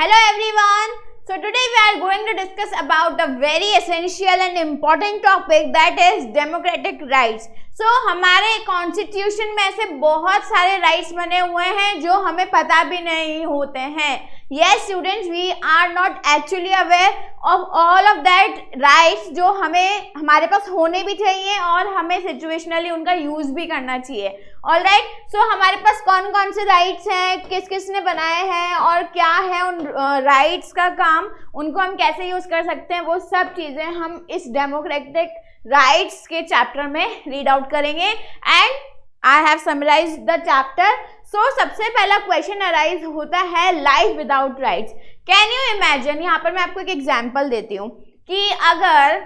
Hello everyone. So today we are going to discuss about a very essential and important topic that is democratic rights. So हमारे constitution में ऐसे बहुत सारे rights बने हुए हैं जो हमें पता भी नहीं होते हैं. Yes students, we are not actually aware of all of that rights जो हमारे पास होने भी चाहिए और हमें सिचुएशनली उनका यूज भी करना चाहिए. ऑलराइट, सो हमारे पास कौन कौन से राइट्स हैं, किस किस ने बनाए हैं और क्या है उन राइट्स का काम, उनको हम कैसे यूज कर सकते हैं, वो सब चीजें हम इस डेमोक्रेटिक राइट्स के चैप्टर में रीड आउट करेंगे. And I have summarized the chapter. So सबसे पहला क्वेश्चन अराइज होता है life without rights. Can you imagine, यहाँ पर मैं आपको एक एग्जांपल देती हूँ कि अगर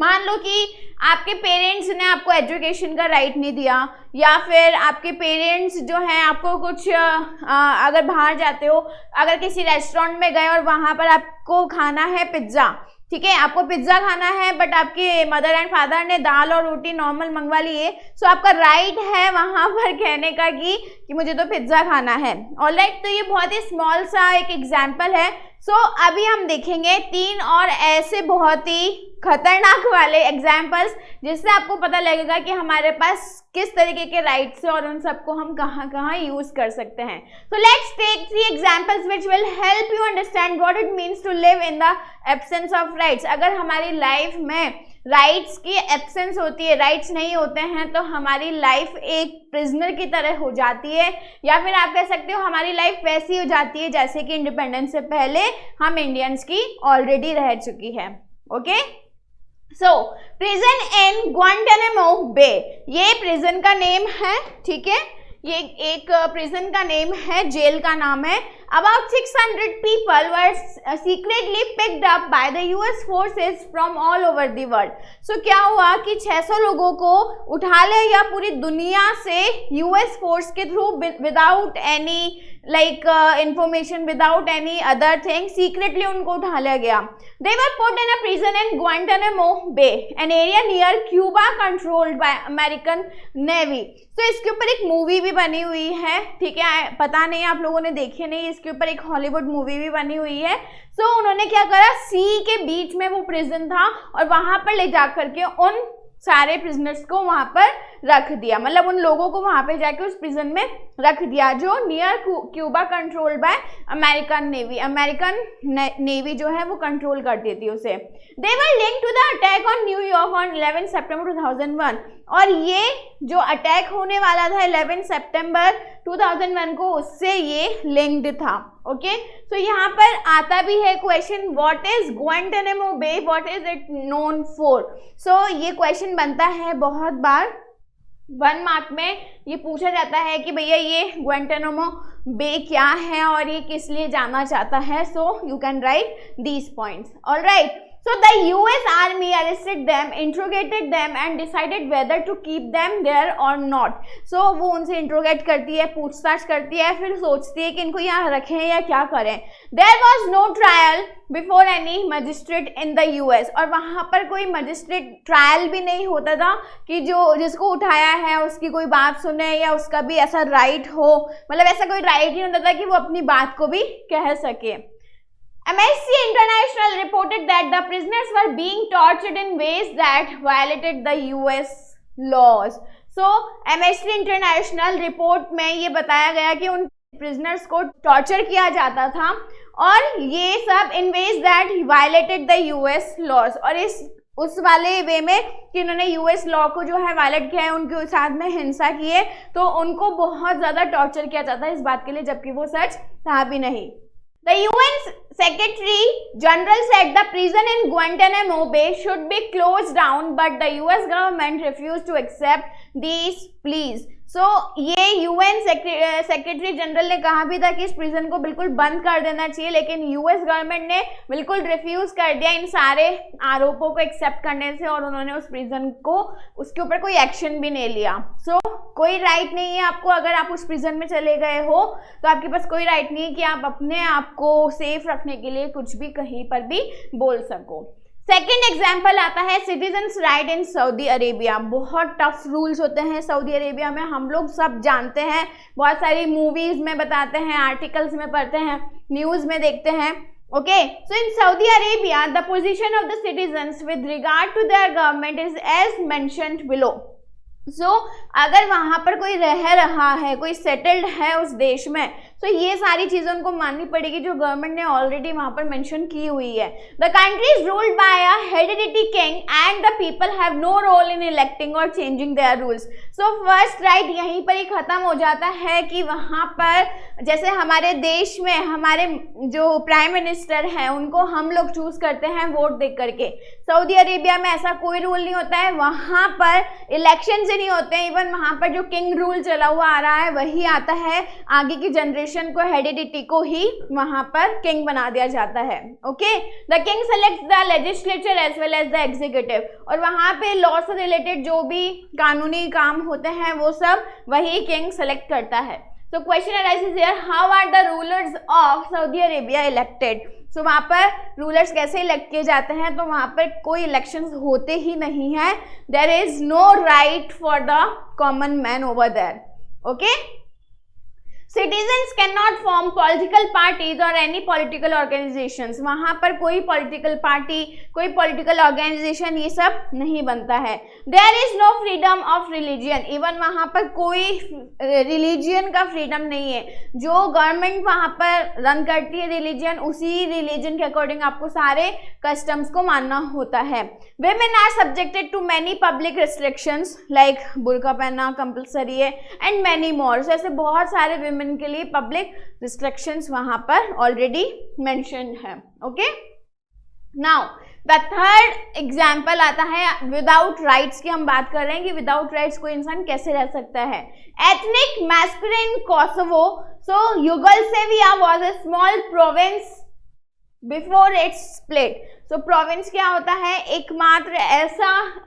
मान लो कि आपके पेरेंट्स ने आपको एजुकेशन का राइट नहीं दिया, या फिर आपके पेरेंट्स जो हैं आपको कुछ अगर बाहर जाते हो, अगर किसी रेस्टोरेंट में गए और वहाँ पर आपको खाना है पिज्ज़ा, ठीक है, आपको पिज्ज़ा खाना है बट आपके मदर एंड फादर ने दाल और रोटी नॉर्मल मंगवा लिए. सो आपका राइट है वहाँ पर कहने का कि मुझे तो पिज्ज़ा खाना है. ऑलराइट, तो ये बहुत ही स्मॉल सा एक एग्जाम्पल है. सो अभी हम देखेंगे 3 और ऐसे बहुत ही खतरनाक वाले एग्जाम्पल्स जिससे आपको पता लगेगा कि हमारे पास किस तरीके के राइट्स हैं और उन सबको हम कहाँ कहाँ यूज कर सकते हैं. So let's take 3 examples which will help you understand what it means to live in the absence of rights. अगर हमारी लाइफ में राइट्स की एब्सेंस होती है, राइट्स नहीं होते हैं, तो हमारी लाइफ एक प्रिजनर की तरह हो जाती है, या फिर आप कह सकते हो हमारी लाइफ वैसी हो जाती है जैसे कि इंडिपेंडेंस से पहले हम इंडियंस की ऑलरेडी रह चुकी है. ओके, सो प्रिजन इन ग्वांटानामो बे, ये प्रिजन का नेम है, ठीक है, ये एक प्रिजन का नेम है, जेल का नाम है. About 600 people were secretly picked up by the US forces from all over the world. So क्या हुआ कि 600 लोगों को उठा लिया पूरी दुनिया से US फोर्स के through, without any information, without any other thing, secretly उनको उठा लिया गया. They were put in a prison in Guantanamo Bay, an area near Cuba controlled by American Navy. तो इसके ऊपर एक मूवी भी बनी हुई है, ठीक है, पता नहीं आप लोगों ने देखी नहीं, इसके ऊपर एक हॉलीवुड मूवी भी बनी हुई है. सो उन्होंने क्या करा, सी के बीच में वो प्रिजन था और वहां पर ले जा करके उन सारे प्रिजनर्स को वहां पर रख दिया, मतलब उन लोगों को वहां पे जाके उस प्रिजन में रख दिया जो near Cuba controlled by American navy. American navy जो है वो कंट्रोल करती थी उसे. They were linked to the attack on New York on 11 September 2001, और ये जो अटैक होने वाला था 11 सितंबर 2001 को, उससे ये लिंक्ड था. ओके, सो यहाँ पर आता भी है question, what is Guantanamo Bay, what is it known for. So ये क्वेश्चन बनता है बहुत बार, 1 मार्क में ये पूछा जाता है कि भैया ये ग्वांटानामो बे क्या है और ये किस लिए जाना चाहता है. सो you can right these points. Alright, so the US army arrested them, interrogated them and decided whether to keep them there or not. So वो उनसे इंट्रोगेट करती है, पूछताछ करती है, फिर सोचती है कि इनको यहाँ रखें या क्या करें. There was no trial before any magistrate in the US, और वहाँ पर कोई मजिस्ट्रेट ट्रायल भी नहीं होता था कि जिसको उठाया है उसकी कोई बात सुने या उसका भी ऐसा राइट हो, मतलब ऐसा कोई राइट नहीं होता था कि वो अपनी बात को भी कह सके. Amnesty International reported that the prisoners were being tortured in ways that violated the US laws. So Amnesty International report में ये बताया गया कि उन प्रिजनर्स को टॉर्चर किया जाता था और ये सब in ways that violated the US laws, और उस वाले वे में कि उन्होंने यूएस लॉ को जो है वायलेट किया है, उनके साथ में हिंसा की है, तो उनको बहुत ज़्यादा टॉर्चर किया जाता है इस बात के लिए, जबकि वो सच था भी नहीं. The UN Secretary General said the prison in Guantanamo Bay should be closed down, but the US government refused to accept these pleas. सो ये यूएन सेक्रेटरी जनरल ने कहा भी था कि इस प्रिजन को बिल्कुल बंद कर देना चाहिए, लेकिन यूएस गवर्नमेंट ने बिल्कुल रिफ्यूज कर दिया इन सारे आरोपों को एक्सेप्ट करने से, और उन्होंने उस प्रिजन को उसके ऊपर कोई एक्शन भी नहीं लिया. सो कोई राइट नहीं है आपको, अगर आप उस प्रिजन में चले गए हो तो आपके पास कोई राइट नहीं है कि आप अपने आप को सेफ रखने के लिए कुछ भी कहीं पर भी बोल सको. सेकेंड एग्जाम्पल आता है सिटीजन्स राइट इन सऊदी अरेबिया. बहुत टफ रूल्स होते हैं सऊदी अरेबिया में, हम लोग सब जानते हैं, बहुत सारी मूवीज में बताते हैं, आर्टिकल्स में पढ़ते हैं. न्यूज में देखते हैं। Okay, so in Saudi Arabia the position of the citizens with regard to their government is as mentioned below. So अगर वहां पर कोई रह रहा है, कोई सेटल्ड है उस देश में, तो ये सारी चीजें उनको माननी पड़ेगी जो गवर्नमेंट ने ऑलरेडी वहां पर मेंशन की हुई है। The country is ruled by a hereditary king and the people have no role in electing or changing their rules. So first right यहीं पर ही खत्म हो जाता है कि वहां पर जैसे हमारे देश में हमारे जो प्राइम मिनिस्टर हैं उनको हम लोग चूज करते हैं वोट देख करके। सऊदी अरेबिया में ऐसा कोई रूल नहीं होता है, वहां पर इलेक्शन से नहीं होते हैं, इवन वहां पर जो किंग रूल चला हुआ आ रहा है वही आता है, आगे की जनरेशन को हेरिडिटी को ही वहां पर किंग बना दिया जाता है। Okay, the king selects the legislature as well as the executive, और वहां पे लॉ से रिलेटेड जो भी कानूनी काम होते हैं वो सब वही किंग सेलेक्ट करता है। So question arises here, how are the rulers of Saudi Arabia elected. So वहां पर रूलर्स कैसे इलेक्ट किए जाते हैं, तो वहां पर कोई इलेक्शंस होते ही नहीं है। There is no right for the common man over there. Okay, Citizens cannot form political parties or any political organizations। वहां पर कोई political party, कोई political organization ये सब नहीं बनता है। There is no freedom of religion। Even वहां पर कोई religion का freedom नहीं है। जो गवर्नमेंट वहां पर रन करती है religion, उसी religion के अकॉर्डिंग आपको सारे customs को मानना होता है। Women are subjected to many public restrictions like बुर्का पहनना कंपल्सरी है and many more। So ऐसे बहुत सारे वुमेन के लिए पब्लिक रिस्ट्रिक्शंस वहां पर ऑलरेडी मेंशन्ड है। Okay, now the third example आता है विदाउट राइट्स की। हम बात कर रहे हैं कि विदाउट राइट्स कोई इंसान कैसे रह सकता है। Ethnic masculine in Kosovo. So Yugoslavia was a small province before it's split. So province क्या होता है, एकमात्र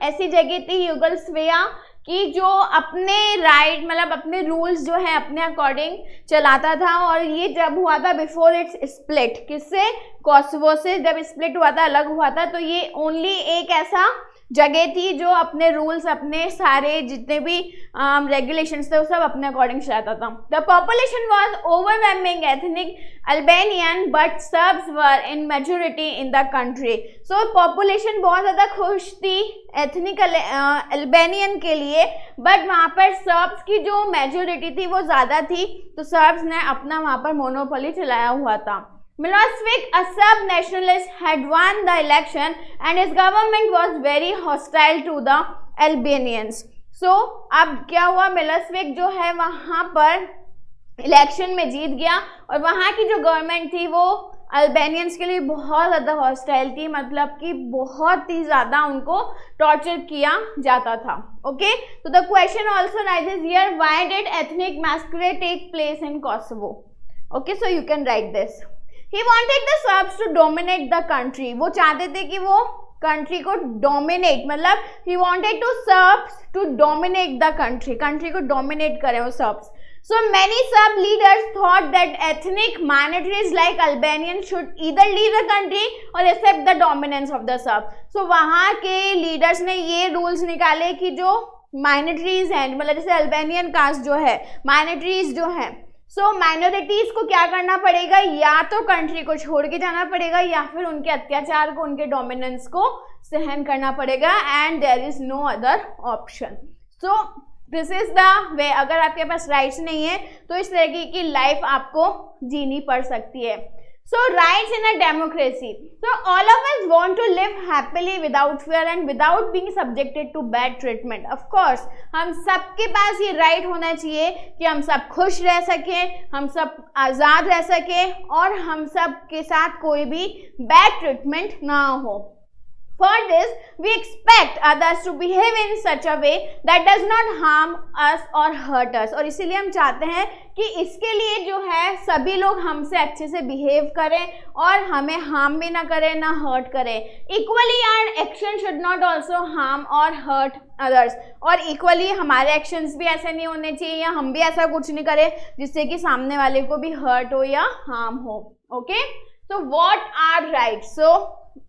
ऐसी जगह थी युगोस्लाविया कि जो अपने राइट मतलब अपने रूल्स जो है अपने अकॉर्डिंग चलाता था, और ये जब हुआ था बिफोर इट्स स्प्लिट, किससे, कोसोवो से जब स्प्लिट हुआ था, अलग हुआ था, तो ये ओनली एक ऐसा जगह थी जो अपने रूल्स, अपने सारे जितने भी रेगुलेशंस थे वो सब अपने अकॉर्डिंग चलाता था। The population was overwhelming ethnic Albanian but shrubs were in majority in the country. So population बहुत ज़्यादा खुश थी एथनिक अल्बेनियन के लिए, बट वहाँ पर सर्ब्स की जो मेजोरिटी थी वो ज़्यादा थी, तो सर्ब्स ने अपना वहाँ पर मोनोपोली चलाया हुआ था। Milosevic, a sub-nationalist, had won the election and his government was very hostile to the Albanians. So, अब क्या हुआ, मिलोसेविक जो है वहाँ पर इलेक्शन में जीत गया और वहाँ की जो गवर्नमेंट थी वो अल्बेनियंस के लिए बहुत ज़्यादा हॉस्टाइल थी, मतलब कि बहुत ही ज़्यादा उनको टॉर्चर किया जाता था। ओके, तो the question also rises here, why did ethnic massacre take place in Kosovo. Okay, so you can write this. He wanted the Serbs to dominate the country। वो चाहते थे कि वो कंट्री को डोमिनेट, मतलब he wanted to Serbs to dominate the country, country को dominate करें वो shrubs. So many Serb leaders thought that ethnic minorities like Albanians should either leave the country or accept the dominance of the Serbs। So वहाँ के leaders ने ये rules निकाले कि जो माइनॉरिटीज हैं, मतलब जैसे अल्बेनियन कास्ट जो है, माइनॉरिटीज जो हैं, सो माइनॉरिटीज को क्या करना पड़ेगा, या तो कंट्री को छोड़ के जाना पड़ेगा या फिर उनके अत्याचार को, उनके डोमिनेंस को सहन करना पड़ेगा, and there is no other option. So this is the way. अगर आपके पास राइट्स नहीं है तो इस तरीके की लाइफ आपको जीनी पड़ सकती है। So rights in a democracy. So all of us want to live happily without fear and without being subjected to bad treatment. Of course, हम सबके पास ये right होना चाहिए कि हम सब खुश रह सकें, हम सब आज़ाद रह सकें और हम सब के साथ कोई भी bad treatment ना हो। For this, we expect others to behave in such a way that does not harm us or hurt us। और इसीलिए हम चाहते हैं कि इसके लिए जो है सभी लोग हमसे अच्छे से बिहेव करें और हमें हार्म भी ना करें ना हर्ट करें। Equally our action should not also harm or hurt others. और इक्वली हमारे एक्शंस भी ऐसे नहीं होने चाहिए या हम भी ऐसा कुछ नहीं करें जिससे कि सामने वाले को भी हर्ट हो या हार्म हो। Okay, so what are rights? So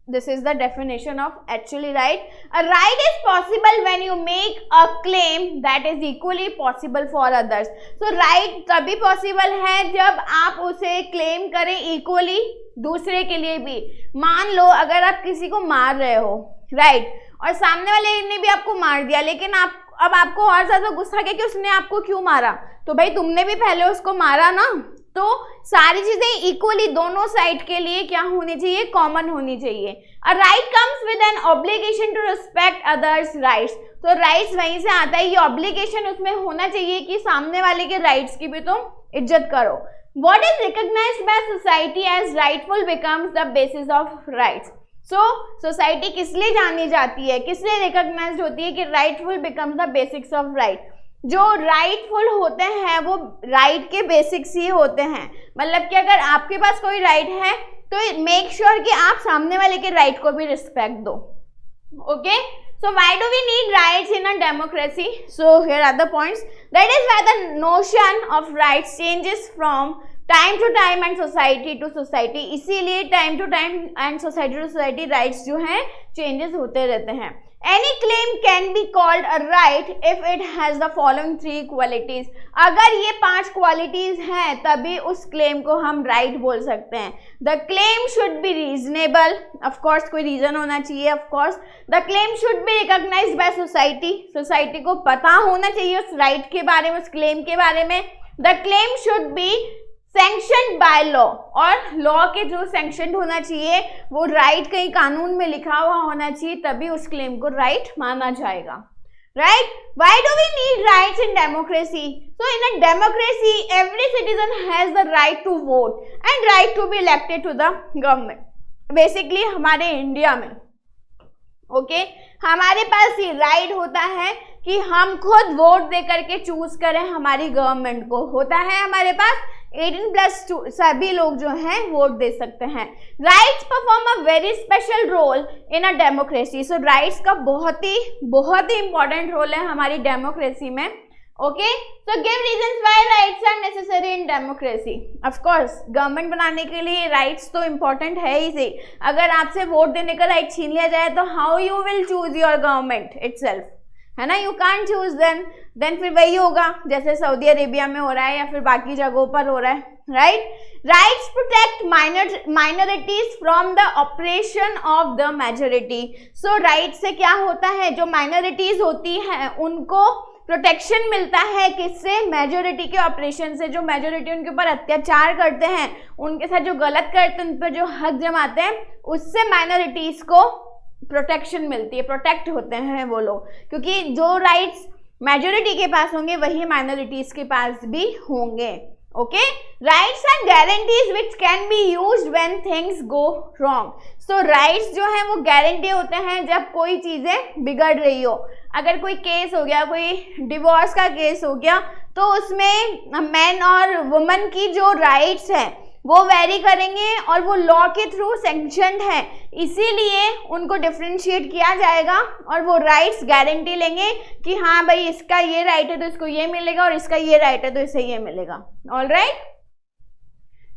this is the definition of actually right. A right is possible when you make a claim that is equally possible for others. So right तभी possible है जब आप उसे claim करें equally दूसरे के लिए भी. मान लो अगर आप किसी को मार रहे हो, right, और सामने वाले ने भी आपको मार दिया, लेकिन अब आपको और ज्यादा गुस्सा गया कि उसने आपको क्यों मारा, तो भाई तुमने भी पहले उसको मारा ना. तो सारी चीजें इक्वली दोनों साइड के लिए क्या होनी चाहिए, कॉमन होनी चाहिए. A right comes with an obligation to respect others rights. तो राइट्स वहीं से आता है, ये ऑब्लिगेशन उसमें होना चाहिए कि सामने वाले के राइट्स की भी तुम इज्जत करो. What is recognised by society as rightful becomes the basis of rights. So society किस लिए जानी जाती है, किस लिए रिकॉग्नाइज्ड होती है कि rightful becomes the basics of right. जो राइटफुल होते हैं वो राइट के बेसिक्स ही होते हैं. मतलब कि अगर आपके पास कोई राइट है तो मेक श्योर कि आप सामने वाले के राइट को भी रिस्पेक्ट दो. Okay, so why do we need rights in a democracy. So here are the points. That is why the notion of rights changes from time to time and society to society. इसीलिए time to time and society to society rights जो हैं changes होते रहते हैं. Any claim can be called a right if it has the following 3 qualities. अगर ये 5 qualities हैं तभी उस claim को हम right बोल सकते हैं. The claim should be reasonable. Of course कोई reason होना चाहिए. Of course the claim should be recognized by society. Society को पता होना चाहिए उस right के बारे में, उस claim के बारे में. The claim should be sanctioned by law. और लॉ के जो सैंक्शनड होना चाहिए वो राइट कहीं कानून में लिखा हुआ होना चाहिए, तभी उस क्लेम को राइट माना जाएगा. Right. Why do we need rights in democracy. So in a democracy every citizen has the right to vote and right to be elected to the government. Basically हमारे इंडिया में हमारे पास ये right होता है कि हम खुद वोट दे करके चूज करें हमारी गवर्नमेंट को. होता है हमारे पास 18+ सभी लोग जो हैं वोट दे सकते हैं. Rights perform a very special role in a democracy. So rights का बहुत ही इंपॉर्टेंट रोल है हमारी डेमोक्रेसी में. Okay, so give reasons why rights are necessary in democracy. Of course government बनाने के लिए राइट्स तो इंपॉर्टेंट है ही सही. अगर आपसे वोट देने का राइट छीन लिया जाए तो how you will choose your government itself, है ना. यू कांट चूज देन फिर वही होगा जैसे सऊदी अरेबिया में हो रहा है या फिर बाकी जगहों पर हो रहा है. Right. Rights protect minorities from the operation of the majority. So right से क्या होता है, जो माइनॉरिटीज होती हैं उनको प्रोटेक्शन मिलता है किससे, मेजोरिटी के ऑपरेशन से. जो मेजोरिटी उनके ऊपर अत्याचार करते हैं, उनके साथ जो गलत करते हैं, उन पर जो हक जमाते हैं, उससे माइनॉरिटीज को प्रोटेक्शन मिलती है, प्रोटेक्ट होते हैं वो लोग. क्योंकि जो राइट्स मेजोरिटी के पास होंगे वही माइनॉरिटीज के पास भी होंगे. Okay. Rights are guarantees which can be used when things go wrong. So rights जो है वो गारंटी होते हैं जब कोई चीजें बिगड़ रही हो. अगर कोई केस हो गया, कोई डिवोर्स का केस हो गया, तो उसमें मैन और वुमन की जो राइट्स हैं वो वेरी करेंगे और वो लॉ के थ्रू सैंक्शनड है, इसीलिए उनको डिफरेंशिएट किया जाएगा और वो राइट्स गारंटी लेंगे कि हाँ भाई इसका ये राइट है तो इसको ये मिलेगा और इसका ये राइट है तो इसे ये मिलेगा. All right.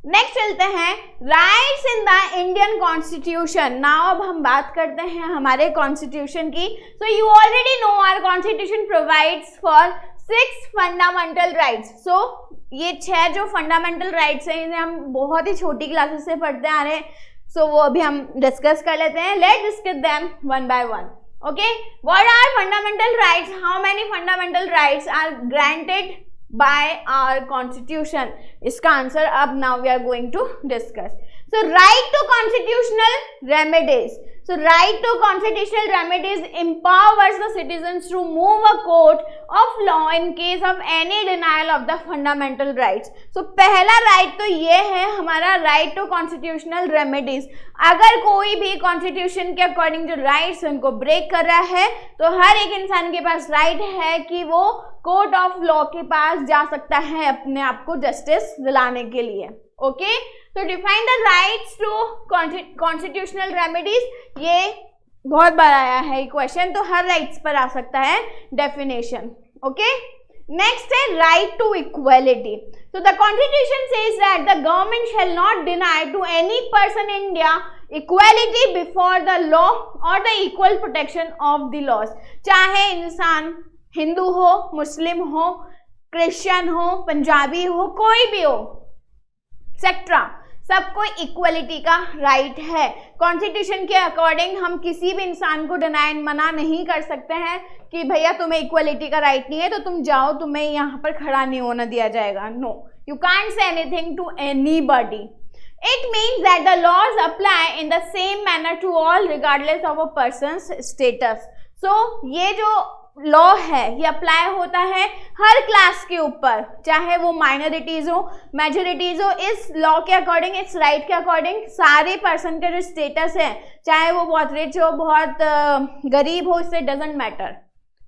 नेक्स्ट चलते हैं rights in the Indian constitution. Now अब हम बात करते हैं हमारे कॉन्स्टिट्यूशन की. So you already know our constitution provides for 6 fundamental rights. So ये 6 जो फंडामेंटल राइट्स हैं इन्हें हम बहुत ही छोटी क्लासेस से पढ़ते आ रहे हैं. सो वो अभी हम डिस्कस कर लेते हैं. Let's discuss them one by one. Okay. What are fundamental rights, how many fundamental rights are granted by our constitution. इसका आंसर अब now we are going to discuss. So right to constitutional remedies. So right to constitutional remedies empowers the citizens to move a court of law in case of any denial of the fundamental rights. So पहला right तो ये है हमारा right to constitutional remedies. अगर कोई भी constitution के according जो rights उनको break कर रहा है तो हर एक इंसान के पास right है कि वो कोर्ट ऑफ लॉ के पास जा सकता है अपने आप को जस्टिस दिलाने के लिए. ओके. तो define the rights to constitutional remedies. ये बहुत बार आया है क्वेश्चन, तो हर राइट्स पर आ सकता है डेफिनेशन. ओके. नेक्स्ट है right to equality. So the constitution says that the government shall not deny to any person in India equality before the law or the equal protection of the laws. चाहे इंसान हिंदू हो, मुस्लिम हो, Christian हो, पंजाबी हो, कोई भी हो, एक्सेट्रा, सबको इक्वलिटी का राइट है। कॉन्स्टिट्यूशन के अकॉर्डिंग हम किसी भी इंसान को मना नहीं कर सकते हैं कि भैया तुम्हें इक्वलिटी का राइट नहीं है तो तुम जाओ, तुम्हें यहाँ पर खड़ा नहीं होना दिया जाएगा। No, you can't say anything to anybody. It means that the laws apply in the same manner to all regardless of a person's status. So ये जो लॉ है ये अप्लाई होता है हर क्लास के ऊपर, चाहे वो माइनॉरिटीज हो, मेजोरिटीज हो। इस लॉ के अकॉर्डिंग, इस राइट के अकॉर्डिंग सारे पर्सन का जो स्टेटस है, चाहे वो बहुत रिच हो, बहुत गरीब हो, इससे डजेंट मैटर,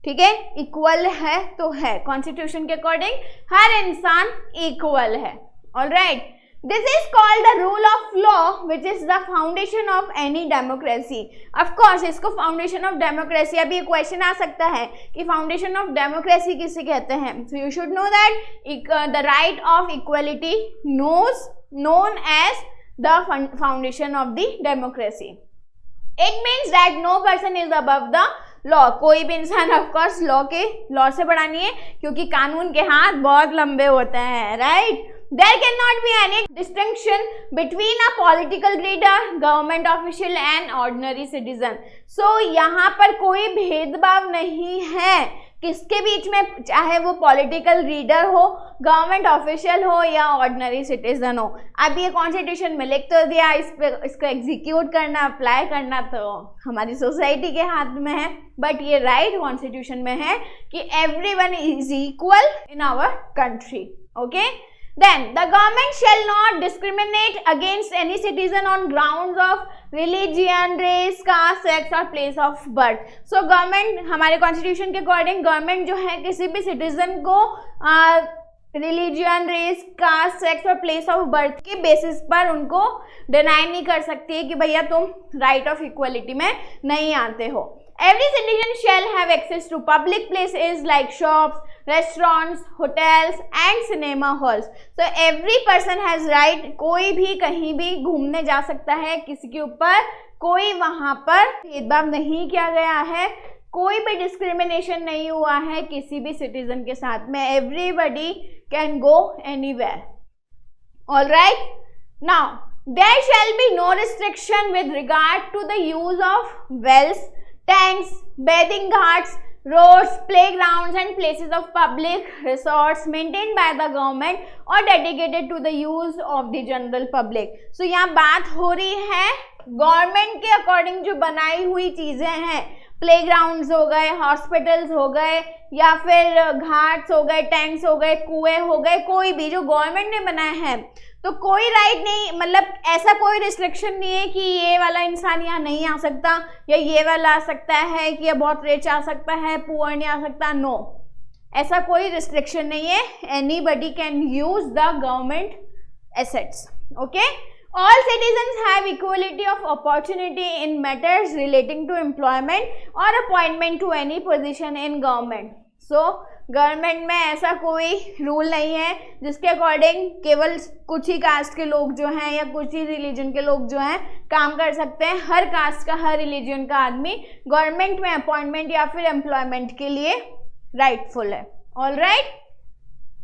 ठीक है, इक्वल है तो है। कॉन्स्टिट्यूशन के अकॉर्डिंग हर इंसान इक्वल है। Alright, this is called the rule of law which is the foundation of any democracy. Of course इसको फाउंडेशन ऑफ डेमोक्रेसी, अभी ये क्वेश्चन आ सकता है कि फाउंडेशन ऑफ डेमोक्रेसी किसे कहते हैं। So you should know that the right of equality known as the foundation of the democracy. It means that no person is above the law. कोई भी इंसान ऑफकोर्स लॉ से बड़ा नहीं है, क्योंकि कानून के हाथ बहुत लंबे होते हैं, right. There cannot be any distinction between a political leader, government official and ordinary citizen. So यहाँ पर कोई भेदभाव नहीं है किसके बीच में, चाहे वो पॉलिटिकल लीडर हो, गवर्नमेंट ऑफिशियल हो या ऑर्डिनरी सिटीजन हो। अब ये कॉन्स्टिट्यूशन में लिख तो दिया, इसको एग्जीक्यूट करना, अप्लाई करना तो हमारी सोसाइटी के हाथ में है, बट ये राइट कॉन्स्टिट्यूशन में है कि everyone is equal in our country. Okay, then the government shall not discriminate against any citizen on grounds of religion, race, caste, sex or place of birth. So government, हमारे constitution के according government जो है किसी भी citizen को religion, race, cast, sex और place of birth के basis पर उनको डिनाई नहीं कर सकती है कि भैया तुम राइट ऑफ इक्वलिटी में नहीं आते हो। Every citizen shall have access to public places like shops, restaurants, hotels and cinema halls. So every person has right, कोई भी कहीं भी घूमने जा सकता है, किसी के ऊपर कोई वहाँ पर भेदभाव नहीं किया गया है, कोई भी डिस्क्रिमिनेशन नहीं हुआ है किसी भी सिटीजन के साथ में। Everybody can go anywhere. Alright, now there shall be no restriction with regard to the use of wells, tanks, bathing ghats, roads, playgrounds and places of public resorts maintained by the government or dedicated to the use of the general public. So यहाँ बात हो रही है government के according जो बनाई हुई चीजें हैं, प्लेग्राउंड्स हो गए, हॉस्पिटल्स हो गए या फिर घाट्स हो गए, टैंक्स हो गए, कुएं हो गए, कोई भी जो गवर्नमेंट ने बनाए हैं, तो कोई राइट नहीं, मतलब ऐसा कोई रिस्ट्रिक्शन नहीं है कि ये वाला इंसान यहाँ नहीं आ सकता या ये वाला आ सकता है कि ये बहुत रिच आ सकता है, पुअर नहीं आ सकता। नो, ऐसा कोई रिस्ट्रिक्शन नहीं है। Anybody can use the government assets. Okay, all citizens have equality of opportunity in matters relating to employment or appointment to any position in government. So government में ऐसा कोई रूल नहीं है जिसके अकॉर्डिंग केवल कुछ ही कास्ट के लोग जो हैं या कुछ ही रिलीजन के लोग जो हैं काम कर सकते हैं। हर कास्ट का, हर रिलीजन का आदमी गवर्नमेंट में अपॉइंटमेंट या फिर एम्प्लॉयमेंट के लिए राइटफुल है। ऑलराइट,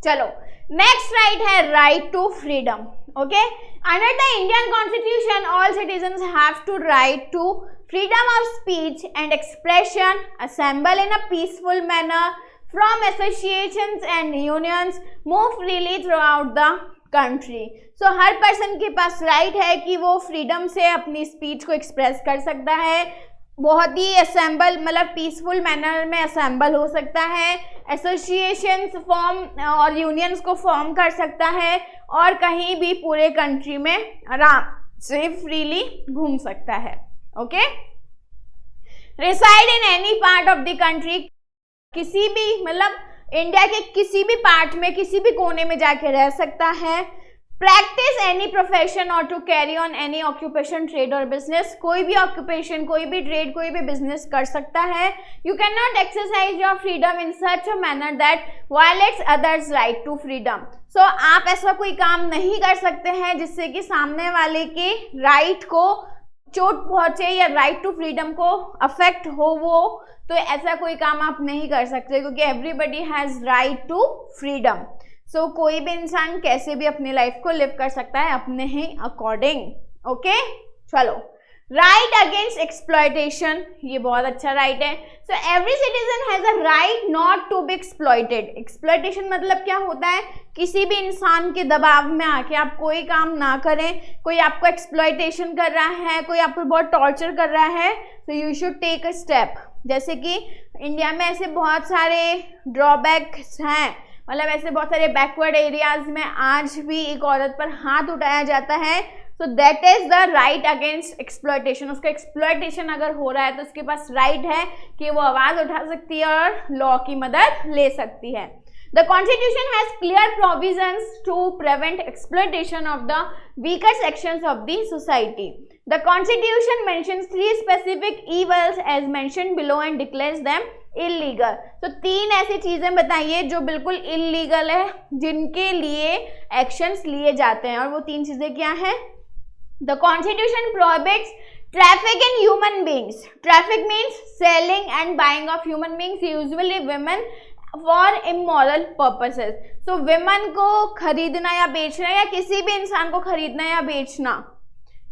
चलो नेक्स्ट राइट है right to freedom. Okay, under the Indian constitution all citizens have to right to freedom of speech and expression, assemble in a peaceful manner, from associations and unions, move freely throughout the country. So her person के पास right है कि वो freedom से अपनी speech को express कर सकता है, बहुत ही असेंबल मतलब पीसफुल मैनर में असेंबल हो सकता है, एसोसिएशंस फॉर्म और यूनियंस को फॉर्म कर सकता है और कहीं भी पूरे कंट्री में आराम से फ्रीली घूम सकता है। Okay, reside in any part of the country, किसी भी मतलब इंडिया के किसी भी पार्ट में, किसी भी कोने में जाके रह सकता है। Practice any profession or to carry on any occupation, trade or business, कोई भी ऑक्यूपेशन, कोई भी ट्रेड, कोई भी बिजनेस कर सकता है। You can not exercise your freedom in such a manner that violates others right to freedom. So आप ऐसा कोई काम नहीं कर सकते हैं जिससे कि सामने वाले के राइट को चोट पहुंचे या राइट टू फ्रीडम को अफेक्ट हो वो, तो ऐसा कोई काम आप नहीं कर सकते, क्योंकि everybody has right to freedom. So कोई भी इंसान कैसे भी अपनी लाइफ को लिव कर सकता है अपने ही अकॉर्डिंग। ओके, चलो, राइट अगेंस्ट एक्सप्लॉयटेशन, ये बहुत अच्छा राइट है। So every citizen has a right not to be exploited. Exploitation मतलब क्या होता है, किसी भी इंसान के दबाव में आके आप कोई काम ना करें, कोई आपको एक्सप्लॉयटेशन कर रहा है, कोई आपको बहुत टॉर्चर कर रहा है, तो you should take a step. जैसे कि इंडिया में ऐसे बहुत सारे ड्रॉबैक्स हैं, मतलब ऐसे बहुत सारे बैकवर्ड एरियाज में आज भी एक औरत पर हाथ उठाया जाता है, so that is the right against exploitation. उसका एक्सप्लॉयटेशन अगर हो रहा है तो उसके पास राइट है कि वो आवाज उठा सकती है और लॉ की मदद ले सकती है। The Constitution has clear provisions to prevent exploitation of the weaker sections of the society. The Constitution mentions 3 specific evils as mentioned below and declares them illegal. तो 3 ऐसी चीजें बताइए जो बिल्कुल इलीगल है, जिनके लिए एक्शंस लिए जाते हैं, और वो 3 चीजें क्या हैं? The Constitution prohibits traffic in human beings. Traffic means selling and buying of human beings, usually women, for immoral purposes. So women को खरीदना या बेचना, या किसी भी इंसान को खरीदना या बेचना,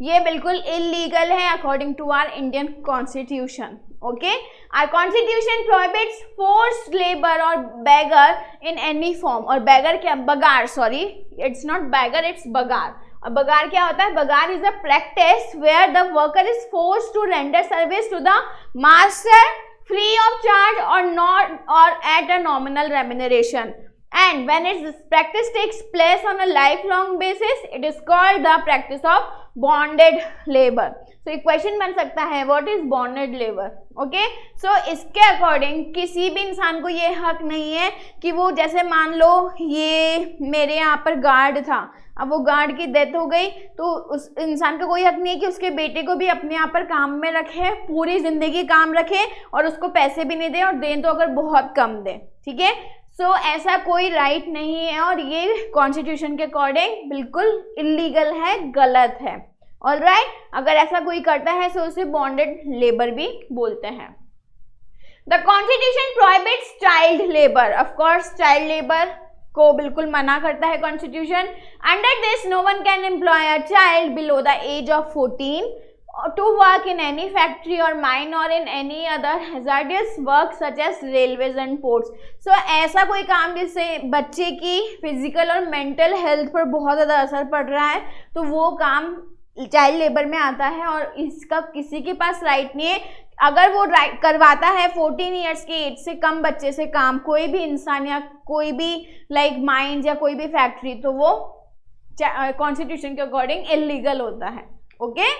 ये बिल्कुल इलीगल है according to our Indian constitution. Okay, our constitution prohibits forced labour or beggar in any form. और बेगर क्या, begar, sorry, it's not beggar, it's begar. और बगार क्या होता है? Begar is a practice where the worker is forced to render service to the master free of charge or not, or at a nominal remuneration, and when its practice takes place on a lifelong basis it is called the practice of bonded labor. So एक question बन सकता है, what is bonded labor? Okay, so इसके according किसी भी इंसान को ये हक नहीं है कि वो, जैसे मान लो ये मेरे यहाँ पर गार्ड था, अब वो गार्ड की डेथ हो गई, तो उस इंसान का कोई हक नहीं है कि उसके बेटे को भी अपने यहाँ पर काम में रखे, पूरी जिंदगी काम रखे और उसको पैसे भी नहीं दे, और दें तो अगर बहुत कम दे। ठीक है, सो ऐसा कोई राइट नहीं है, और ये कॉन्स्टिट्यूशन के अकॉर्डिंग बिल्कुल इलीगल है, गलत है। ऑलराइट, अगर ऐसा कोई करता है तो उसे बॉन्डेड लेबर भी बोलते हैं। The constitution prohibits child labour. Of course child labour को बिल्कुल मना करता है constitution. Under this no one can employ a child below the age of 14 to work in any factory or mine or in any other hazardous work such as railways and ports. So ऐसा कोई काम जिससे बच्चे की physical और mental health पर बहुत ज़्यादा असर पड़ रहा है, तो वो काम चाइल्ड लेबर में आता है, और इसका किसी के पास राइट नहीं है। अगर वो राइट करवाता है 14 ईयर्स की एज से कम बच्चे से काम, कोई भी इंसान या कोई भी लाइक माइंस या कोई भी फैक्ट्री, तो वो कॉन्स्टिट्यूशन के अकॉर्डिंग इलीगल होता है। ओके,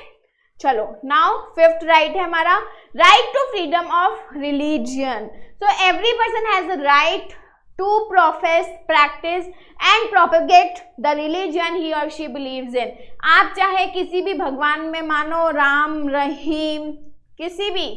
चलो, नाउ 5th राइट है हमारा, right to freedom of religion. So every person has a right to profess, practice and propagate the religion he or she believes in. आप चाहे किसी भी भगवान में मानो, राम, रहीम, किसी भी,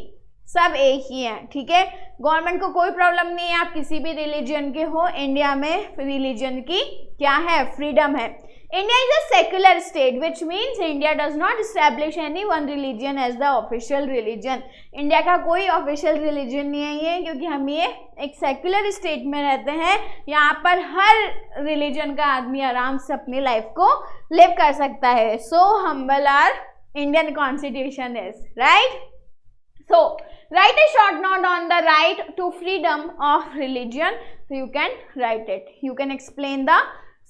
सब एक ही हैं। ठीक है, गवर्नमेंट को कोई प्रॉब्लम नहीं है आप किसी भी रिलीजन के हो। इंडिया में रिलीजन की क्या है? फ्रीडम है। India is a secular state, which means India does not establish any one religion as the official religion. India का कोई ऑफिशियल रिलीजन नहीं है ये, क्योंकि हम ये एक सेक्युलर स्टेट में रहते हैं। यहाँ पर हर रिलीजन का आदमी आराम से अपनी लाइफ को लिव कर सकता है। So humble our Indian constitution is, right? So write a short note on the right to freedom of religion. So you can write it. You can explain the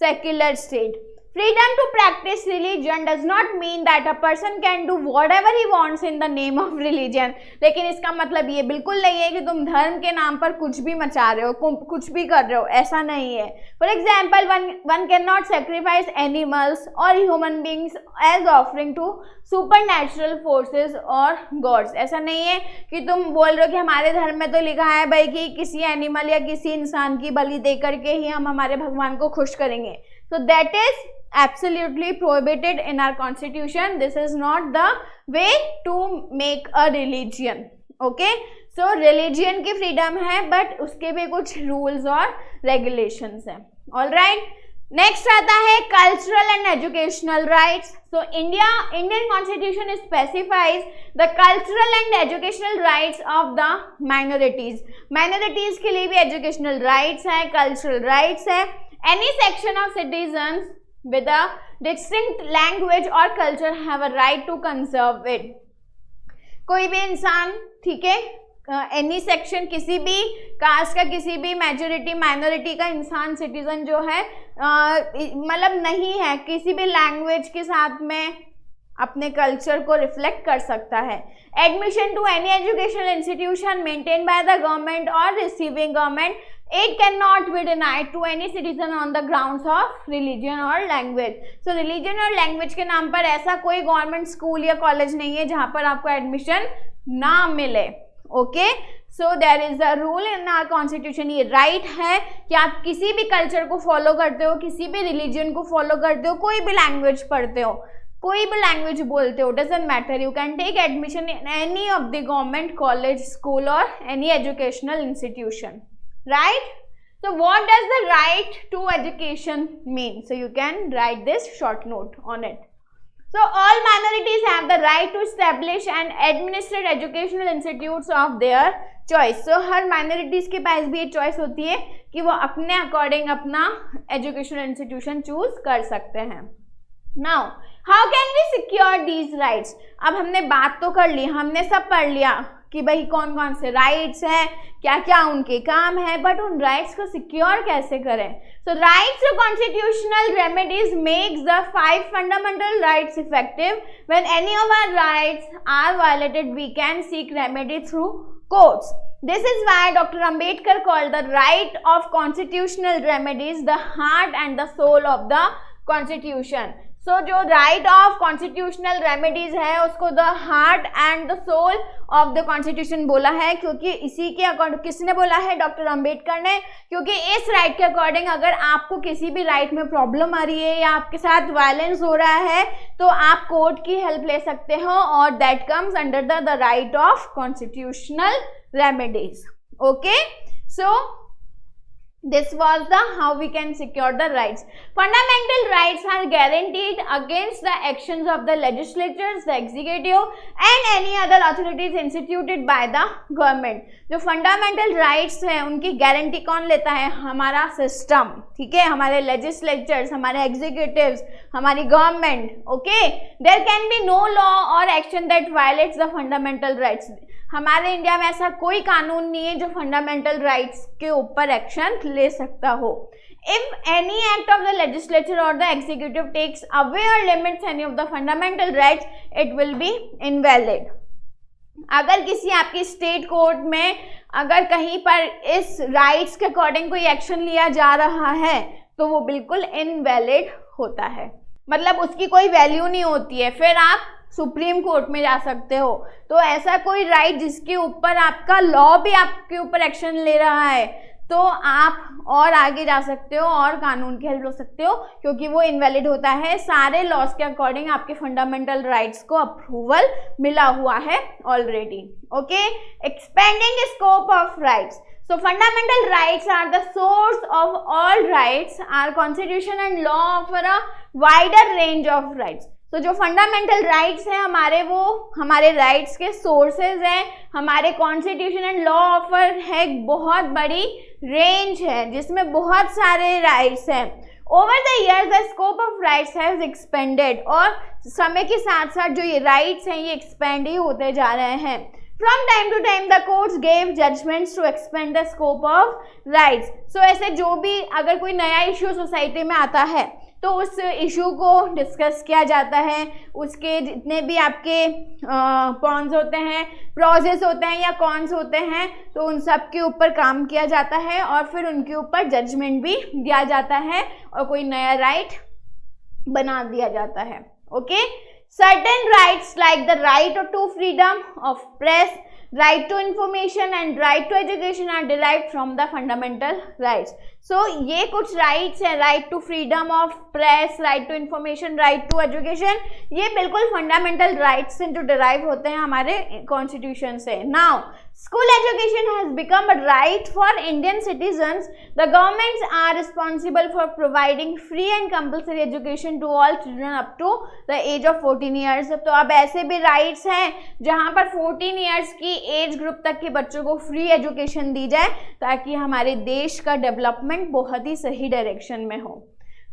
secular state. Freedom to practice religion does not mean that a person can do whatever he wants in the name of religion. लेकिन इसका मतलब ये बिल्कुल नहीं है कि तुम धर्म के नाम पर कुछ भी मचा रहे हो, कुछ भी कर रहे हो, ऐसा नहीं है। For example, one cannot sacrifice animals or human beings as offering to supernatural forces or gods. ऐसा नहीं है कि तुम बोल रहे हो कि हमारे धर्म में तो लिखा है भाई कि किसी एनिमल या किसी इंसान की बलि दे करके ही हम हमारे भगवान को खुश करेंगे। So that is absolutely prohibited in our constitution. This is not the way to make a religion. Okay, so religion की freedom है, but उसके भी कुछ rules और regulations हैं. All right, नेक्स्ट आता है cultural and educational rights. So Indian constitution specifies the cultural and educational rights of the minorities. Minorities के लिए भी एजुकेशनल राइट्स है, कल्चरल राइट्स है. Any section of citizens with a distinct language or culture have a right to conserve it. कोई भी इंसान, ठीक है, एनी सेक्शन, किसी भी कास्ट का, किसी भी मेजोरिटी माइनॉरिटी का इंसान, सिटीजन जो है, मतलब नहीं है, किसी भी लैंग्वेज के साथ में अपने कल्चर को रिफ्लेक्ट कर सकता है. Admission to any educational institution maintained by the government or receiving government, it cannot be denied to any citizen on the grounds of religion or language. So religion और language के नाम पर ऐसा कोई गवर्नमेंट स्कूल या college नहीं है जहाँ पर आपको एडमिशन ना मिले. Okay, so there is a rule in our constitution. ये राइट है कि आप किसी भी कल्चर को फॉलो करते हो, किसी भी रिलीजन को फॉलो करते हो, कोई भी लैंग्वेज पढ़ते हो, कोई भी लैंग्वेज बोलते हो, doesn't matter, you can take admission in any of the government college, school or any educational institution. Right? So what does the right to education mean? So you can write this short note on it. So all minorities have the right to establish and administer educational institutes of their choice. So her minorities के पास भी ये choice होती है कि वो अपने according अपना educational institution choose कर सकते हैं. Now, how can we secure these rights? अब हमने बात तो कर ली, हमने सब पढ़ लिया कि भाई कौन कौन से राइट्स हैं, क्या क्या उनके काम है, बट उन राइट्स को सिक्योर कैसे करें. So rights to constitutional remedies makes the 5 fundamental rights effective. When any of our rights are violated we can seek remedy through courts. This is why Dr. Ambedkar called the right of constitutional remedies the heart and the soul of the Constitution. So जो right of constitutional remedies है उसको the heart and the soul of the constitution बोला है, क्योंकि इसी के according, किसने बोला है? डॉक्टर अंबेडकर ने. क्योंकि इस राइट के अकॉर्डिंग अगर आपको किसी भी राइट में प्रॉब्लम आ रही है या आपके साथ वायलेंस हो रहा है तो आप कोर्ट की हेल्प ले सकते हो, और that comes under the right of constitutional remedies. Okay, so this was the how we can secure the rights. Fundamental rights are guaranteed against the actions of the legislatures, the executive and any other authorities instituted by the government. जो fundamental rights हैं उनकी guarantee कौन लेता है? हमारा system, ठीक है, हमारे legislatures, हमारे executives, हमारी government. Okay, there can be no law or action that violates the fundamental rights. हमारे इंडिया में ऐसा कोई कानून नहीं है जो फंडामेंटल राइट्स के ऊपर एक्शन ले सकता हो. If any act of the legislature और द एग्जीक्यूटिव टेक्स अवे और limits any of the fundamental rights it will be invalid. अगर किसी आपकी स्टेट कोर्ट में अगर कहीं पर इस राइट्स के अकॉर्डिंग कोई एक्शन लिया जा रहा है तो वो बिल्कुल इनवैलिड होता है, मतलब उसकी कोई वैल्यू नहीं होती है. फिर आप सुप्रीम कोर्ट में जा सकते हो. तो ऐसा कोई राइट जिसके ऊपर आपका लॉ भी आपके ऊपर एक्शन ले रहा है तो आप और आगे जा सकते हो और कानून की हेल्प ले सकते हो, क्योंकि वो इनवैलिड होता है. सारे लॉज के अकॉर्डिंग आपके फंडामेंटल राइट्स को अप्रूवल मिला हुआ है already. Okay, expanding scope of rights. So fundamental rights are the source of all rights. Our constitution and law offer a wider range of rights. तो जो फंडामेंटल राइट्स हैं हमारे, वो हमारे राइट्स के सोर्सेज हैं. हमारे कॉन्स्टिट्यूशन एंड लॉ ऑफर है एक बहुत बड़ी रेंज है जिसमें बहुत सारे राइट्स हैं. Over the years the scope of rights has expanded, और समय के साथ साथ जो ये राइट्स हैं ये एक्सपेंड ही होते जा रहे हैं. From time to time the courts gave judgments to expand the scope of rights. So ऐसे जो भी अगर कोई नया इश्यू सोसाइटी में आता है तो उस इशू को डिस्कस किया जाता है, उसके जितने भी आपके पॉन्स होते हैं, प्रोसेस होते हैं या कॉन्स होते हैं, तो उन सब के ऊपर काम किया जाता है और फिर उनके ऊपर जजमेंट भी दिया जाता है और कोई नया राइट बना दिया जाता है. Okay, certain rights like the right to freedom of press, right to information and right to education are derived from the fundamental rights. So ये कुछ राइट्स हैं, right to freedom of press, right to information, right to education, ये बिल्कुल fundamental rights से जो derive होते हैं हमारे कॉन्स्टिट्यूशन से। Now school education has become a right for Indian citizens. The governments are responsible for providing free and compulsory education to all children up to the age of 14 years. तो अब ऐसे भी rights हैं जहाँ पर 14 years की age group तक के बच्चों को फ्री एजुकेशन दी जाए ताकि हमारे देश का डेवलपमेंट बहुत ही सही डायरेक्शन में हो।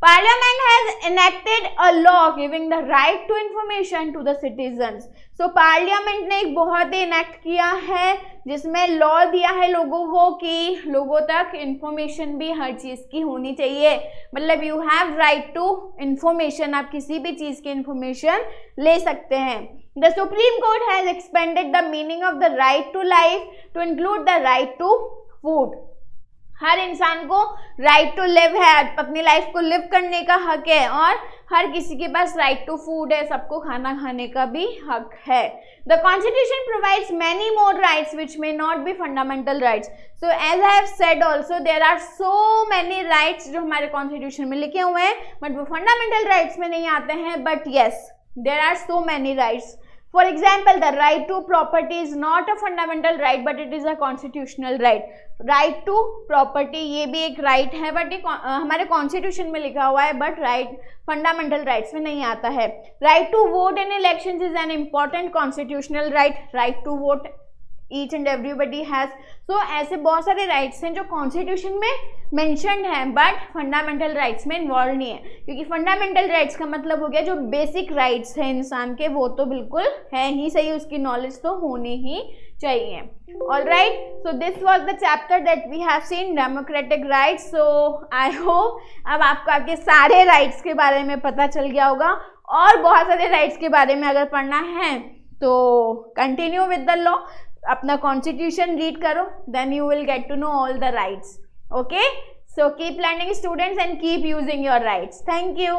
Parliament has enacted a law giving the right to information to the citizens. So Parliament ने एक बहुत ही enact किया है जिसमें लॉ दिया है लोगों को कि लोगों तक इंफॉर्मेशन भी हर चीज़ की होनी चाहिए। मतलब you have right to information, आप किसी भी चीज़ की इंफॉर्मेशन ले सकते हैं। The Supreme Court has expanded the meaning of the right to life to include the right to food. हर इंसान को राइट टू लिव है, अपनी लाइफ को लिव करने का हक है और हर किसी के पास राइट टू फूड है, सबको खाना खाने का भी हक है। The constitution provides many more rights which may not be fundamental rights. So as I have said also there are so many rights जो हमारे कॉन्स्टिट्यूशन में लिखे हुए हैं बट वो फंडामेंटल राइट्स में नहीं आते हैं, but yes there are so many rights. For example, the right to property is not a fundamental right, but it is a constitutional right. Right to property ये भी एक right है, but ये हमारे constitution में लिखा हुआ है, but right fundamental rights में नहीं आता है। Right to vote in elections is an important constitutional right. Right to vote each and everybody has. So ऐसे बहुत सारे rights हैं जो constitution में mentioned हैं but fundamental rights में involved नहीं है, क्योंकि fundamental rights का मतलब हो गया जो basic rights हैं इंसान के वो तो बिल्कुल है ही सही, उसकी knowledge तो होनी ही चाहिए। Alright, so this was the chapter that we have seen democratic rights. So I hope अब आपको आपके सारे rights के बारे में पता चल गया होगा और बहुत सारे rights के बारे में अगर पढ़ना है तो continue with the law, अपना कॉन्स्टिट्यूशन रीड करो, then you will get to know all the rights. Okay, so keep learning students and keep using your rights. Thank you.